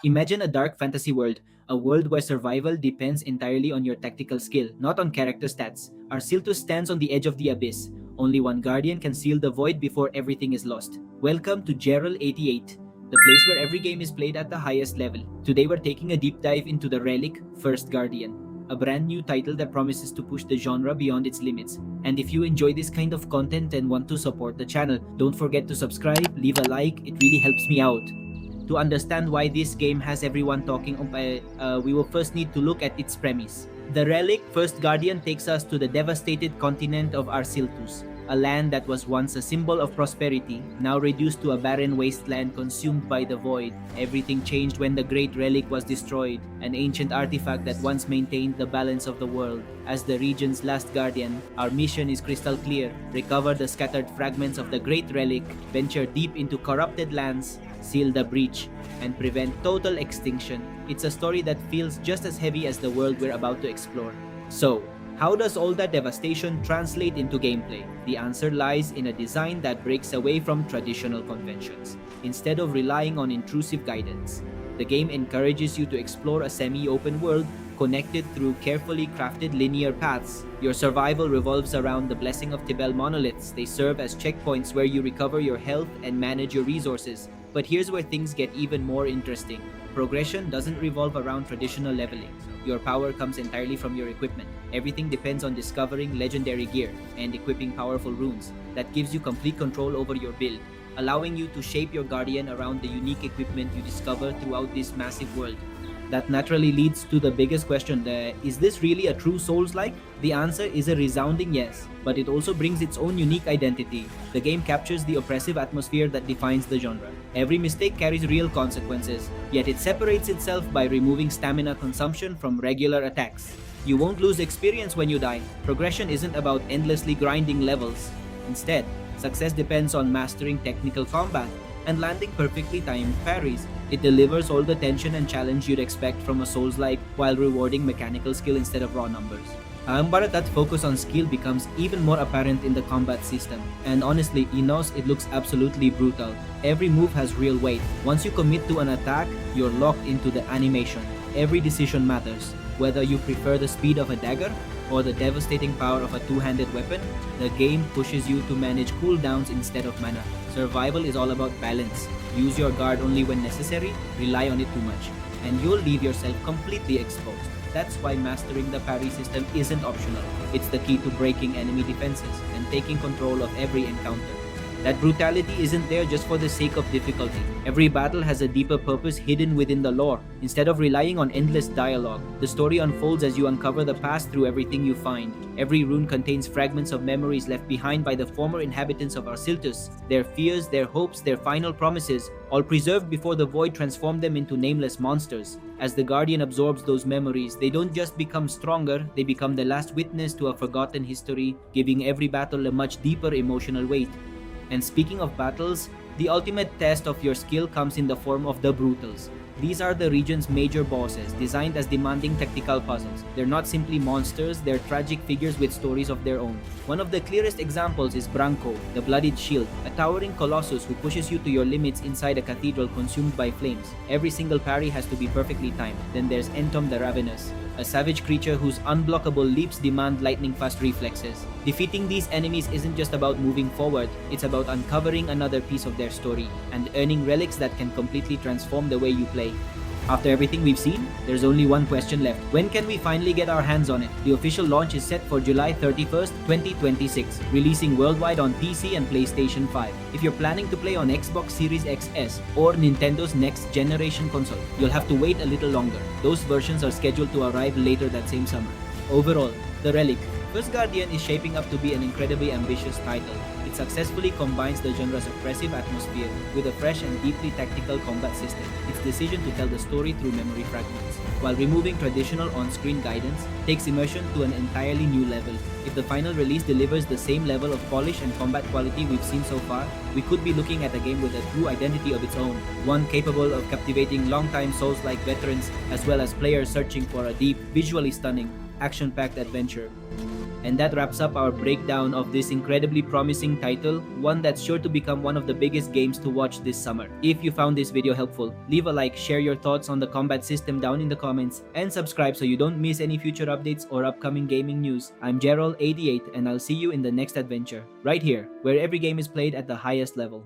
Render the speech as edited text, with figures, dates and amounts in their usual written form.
Imagine a dark fantasy world, a world where survival depends entirely on your tactical skill, not on character stats. Arsiltus stands on the edge of the abyss. Only one guardian can seal the void before everything is lost. Welcome to Gerald 88, the place where every game is played at the highest level. Today we're taking a deep dive into the Relic First Guardian, a brand new title that promises to push the genre beyond its limits. And if you enjoy this kind of content and want to support the channel, don't forget to subscribe, leave a like, it really helps me out. To understand why this game has everyone talking, we will first need to look at its premise. The Relic First Guardian takes us to the devastated continent of Arsiltus, a land that was once a symbol of prosperity, now reduced to a barren wasteland consumed by the void. Everything changed when the Great Relic was destroyed, an ancient artifact that once maintained the balance of the world. As the region's last guardian, our mission is crystal clear: recover the scattered fragments of the Great Relic, venture deep into corrupted lands, seal the breach, and prevent total extinction. It's a story that feels just as heavy as the world we're about to explore. So, how does all that devastation translate into gameplay? The answer lies in a design that breaks away from traditional conventions. Instead of relying on intrusive guidance, the game encourages you to explore a semi-open world connected through carefully crafted linear paths. Your survival revolves around the blessing of Tibel monoliths. They serve as checkpoints where you recover your health and manage your resources. But here's where things get even more interesting. Progression doesn't revolve around traditional leveling. Your power comes entirely from your equipment. Everything depends on discovering legendary gear and equipping powerful runes. That gives you complete control over your build, allowing you to shape your guardian around the unique equipment you discover throughout this massive world. That naturally leads to the biggest question: is this really a true Souls-like? The answer is a resounding yes, but it also brings its own unique identity. The game captures the oppressive atmosphere that defines the genre. Every mistake carries real consequences, yet it separates itself by removing stamina consumption from regular attacks. You won't lose experience when you die. Progression isn't about endlessly grinding levels. Instead, success depends on mastering technical combat and landing perfectly timed parries. It delivers all the tension and challenge you'd expect from a Souls-like while rewarding mechanical skill instead of raw numbers. But that focus on skill becomes even more apparent in the combat system. And honestly, Enos, it looks absolutely brutal. Every move has real weight. Once you commit to an attack, you're locked into the animation. Every decision matters. Whether you prefer the speed of a dagger or the devastating power of a two-handed weapon, the game pushes you to manage cooldowns instead of mana. Survival is all about balance. Use your guard only when necessary, rely on it too much, and you'll leave yourself completely exposed. That's why mastering the parry system isn't optional. It's the key to breaking enemy defenses and taking control of every encounter. That brutality isn't there just for the sake of difficulty. Every battle has a deeper purpose hidden within the lore. Instead of relying on endless dialogue, the story unfolds as you uncover the past through everything you find. Every rune contains fragments of memories left behind by the former inhabitants of Arsiltus. Their fears, their hopes, their final promises, all preserved before the void transformed them into nameless monsters. As the Guardian absorbs those memories, they don't just become stronger, they become the last witness to a forgotten history, giving every battle a much deeper emotional weight. And speaking of battles, the ultimate test of your skill comes in the form of the Brutals. These are the region's major bosses, designed as demanding tactical puzzles. They're not simply monsters, they're tragic figures with stories of their own. One of the clearest examples is Branko, the Bloodied Shield, a towering colossus who pushes you to your limits inside a cathedral consumed by flames. Every single parry has to be perfectly timed. Then there's Entom the Ravenous, a savage creature whose unblockable leaps demand lightning-fast reflexes. Defeating these enemies isn't just about moving forward, it's about uncovering another piece of their story and earning relics that can completely transform the way you play. After everything we've seen, there's only one question left. When can we finally get our hands on it? The official launch is set for July 31st, 2026, releasing worldwide on PC and PlayStation 5. If you're planning to play on Xbox Series XS or Nintendo's next generation console, you'll have to wait a little longer. Those versions are scheduled to arrive later that same summer. Overall, the Relic First Guardian is shaping up to be an incredibly ambitious title. It successfully combines the genre's oppressive atmosphere with a fresh and deeply tactical combat system. Its decision to tell the story through memory fragments, while removing traditional on-screen guidance, takes immersion to an entirely new level. If the final release delivers the same level of polish and combat quality we've seen so far, we could be looking at a game with a true identity of its own, one capable of captivating longtime Souls-like veterans as well as players searching for a deep, visually stunning, action-packed adventure. And that wraps up our breakdown of this incredibly promising title, one that's sure to become one of the biggest games to watch this summer. If you found this video helpful, leave a like, share your thoughts on the combat system down in the comments, and subscribe so you don't miss any future updates or upcoming gaming news. I'm Gerald88 and I'll see you in the next adventure, right here, where every game is played at the highest level.